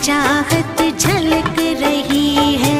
चाहत झलक रही है।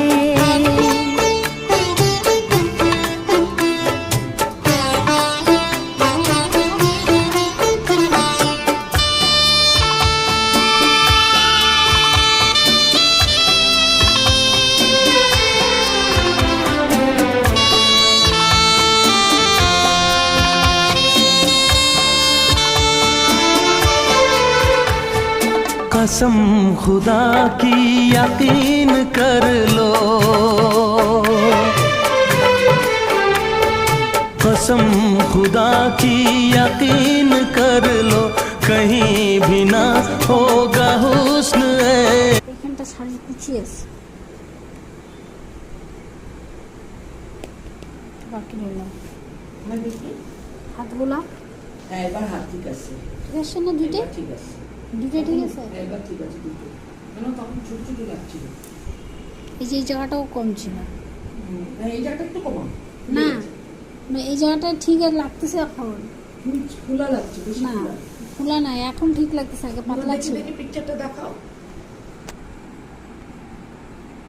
कसम खुदा की यकीन कर लो, कसम खुदा की यकीन कर लो, कहीं भी ना होगा हुस्न এখানটা শাড়ি কুচি আছে বাকি নিলাম হাতগুলা। হ্যাঁ এবার হাত ঠিক আছে, ঠিক আছে না দুইটাই? ঠিক আছে, দুইটাই ঠিক আছে। এবার ঠিক আছে দুটো। কেন তখন ছোট ছোট লাগছিল। এই যে এই জায়গাটাও কম ছিল না এই জায়গাটা একটু কমা না, না এই জায়গাটা ঠিক আছে লাগতেছে এখন। খোলা লাগছে বেশি না খোলা। খোলা নাই এখন ঠিক লাগতেছে, আগে পাতলা ছিল। দেখি পিকচারটা দেখাও।